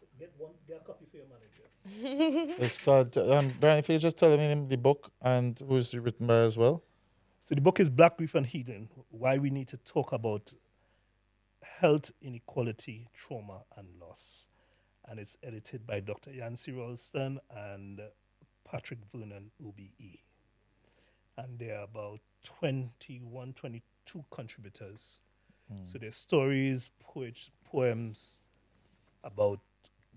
get a copy for your manager. It's called, Brian, if you just tell me the book and who's written by as well. So the book is Black Grief and Healing: Why We Need to Talk About Health Inequality, Trauma, and Loss. And it's edited by Dr. Yancy Ralston and Patrick Vernon, OBE. And there are about 21, 22 contributors. So there's stories, poems about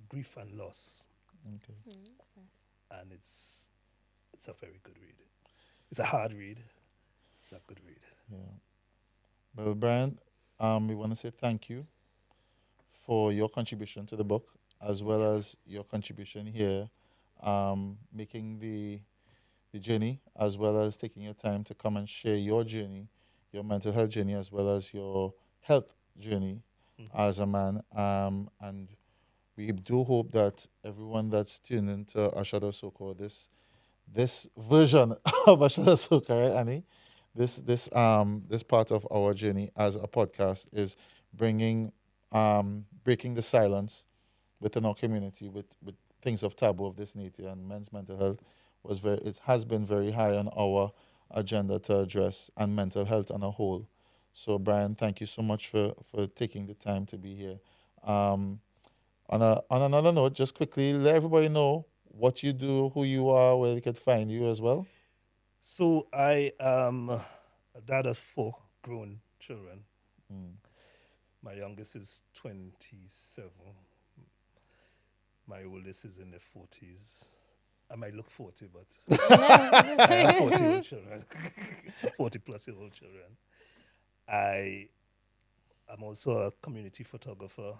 grief and loss. Okay. That's nice. And it's a very good read. It's a hard read. It's a good read. Yeah. Well, Brian, we want to say thank you for your contribution to the book, as well as your contribution here, making the journey, as well as taking your time to come and share your journey, your mental health journey, as well as your health journey as a man. And we do hope that everyone that's tuned into A Shot of Soca, this version of A Shot of Soca, right, Annie? This part of our journey as a podcast is bringing breaking the silence within our community with things of taboo of this nature, and men's mental health has been very high on our agenda to address, and mental health on a whole. So, Brian, thank you so much for taking the time to be here. Um, on another note, just quickly let everybody know what you do, who you are, where they can find you as well. So I am a dad of 4 grown children. Mm. My youngest is 27. My oldest is in their 40s. I might look 40, but I have 40-year-old children, 40-plus-year-old children. I am also a community photographer.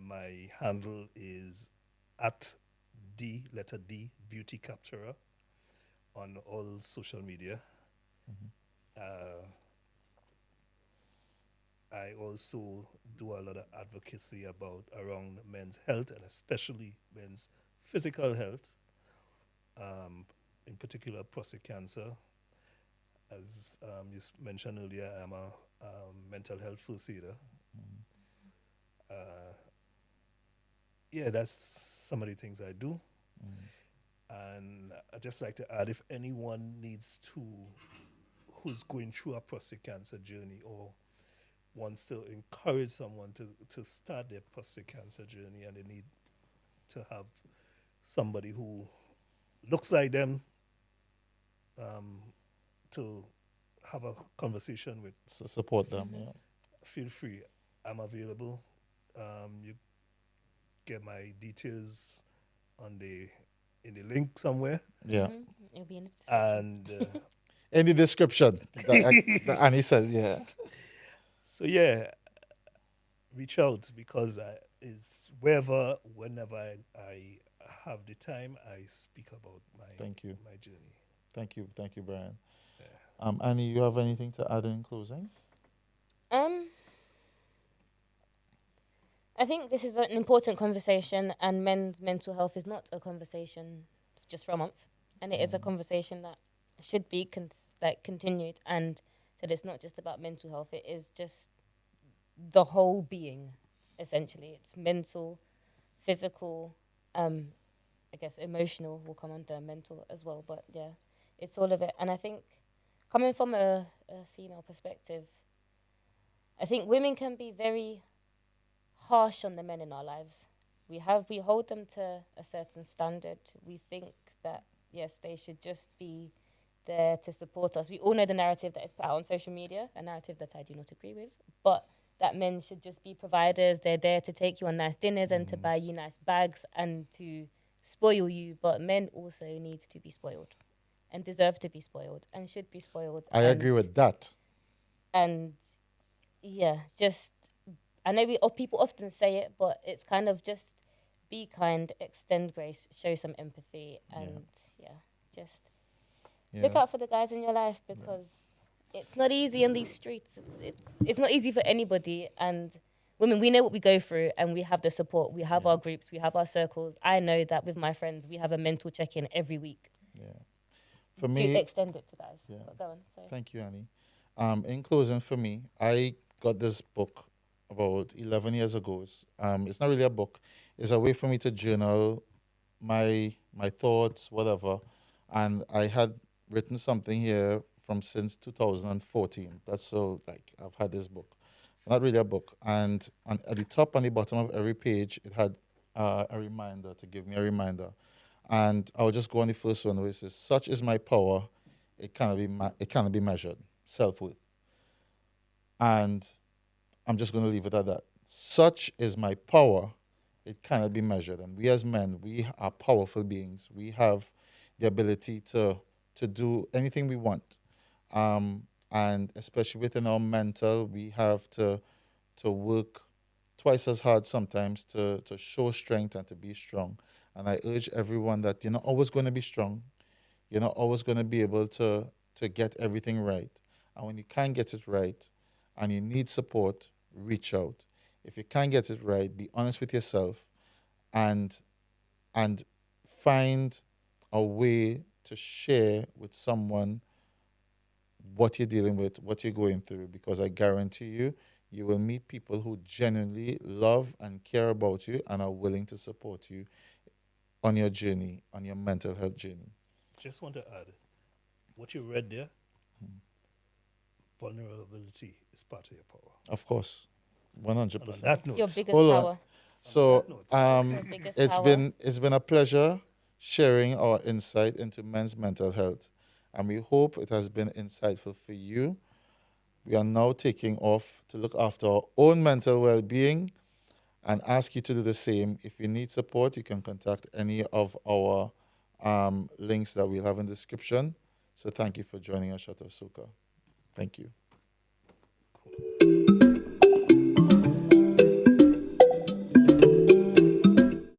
My handle is at letter D, beauty capturer on all social media. Uh, I also do a lot of advocacy around men's health and especially men's physical health, in particular prostate cancer. As you mentioned earlier, I'm a mental health first aider. Uh, yeah, that's some of the things I do. And I'd just like to add, if anyone who's going through a prostate cancer journey or wants to encourage someone to start their prostate cancer journey and they need to have somebody who looks like them to have a conversation with, So support them. Yeah. feel free. I'm available. You get my details in the link somewhere. Yeah. It'll be in the description. And In the description, that Annie said, yeah. so yeah, reach out because whenever I have the time, I speak about Thank you. my journey. Thank you, Brian. Yeah. Annie, you have anything to add in closing? I think this is an important conversation, and men's mental health is not a conversation just for a month, and it is a conversation that should be continued, and that it's not just about mental health. It is just the whole being, essentially. It's mental, physical, I guess emotional will come under mental as well, but yeah, it's all of it. And I think coming from a female perspective, I think women can be very harsh on the men in our lives. We hold them to a certain standard. We think that yes, they should just be there to support us. We all know the narrative that is put out on social media, a narrative that I do not agree with, but that men should just be providers. They're there to take you on nice dinners and to buy you nice bags and to spoil you. But men also need to be spoiled and deserve to be spoiled and should be spoiled. I agree with that. And yeah, just I know people often say it, but it's kind of just be kind, extend grace, show some empathy, and just look out for the guys in your life because it's not easy in these streets. It's not easy for anybody. And women, we know what we go through, and we have the support. We have our groups, we have our circles. I know that with my friends, we have a mental check-in every week. Yeah. For me, extend it to guys. Yeah. But go on. Sorry. Thank you, Annie. In closing, for me, I got this book about 11 years ago. It's not really a book. It's a way for me to journal my thoughts, whatever. And I had written something here from since 2014. That's so, like, I've had this book. Not really a book. And at the top and the bottom of every page, it had a reminder to give me a reminder. And I'll just go on the first one, which is, such is my power, it cannot be measured. Self-worth. And I'm just going to leave it at that. Such is my power, it cannot be measured. And we as men, we are powerful beings. We have the ability to do anything we want. And especially within our mental, we have to work twice as hard sometimes to show strength and to be strong. And I urge everyone that you're not always going to be strong. You're not always going to be able to get everything right. And when you can't get it right and you need support, reach out. If you can't get it right, be honest with yourself and find a way to share with someone what you're dealing with, what you're going through, because I guarantee you, you will meet people who genuinely love and care about you and are willing to support you on your journey, on your mental health journey. Just want to add, what you read there, vulnerability is part of your power. Of course, And on 100%. that It's your note, biggest Hold on. power. So Your biggest it's power. been a pleasure sharing our insight into men's mental health, and we hope it has been insightful for you. We are now taking off to look after our own mental well-being and ask you to do the same. If you need support, you can contact any of our links that we'll have in the description. So thank you for joining A Shot of Soca. Thank you.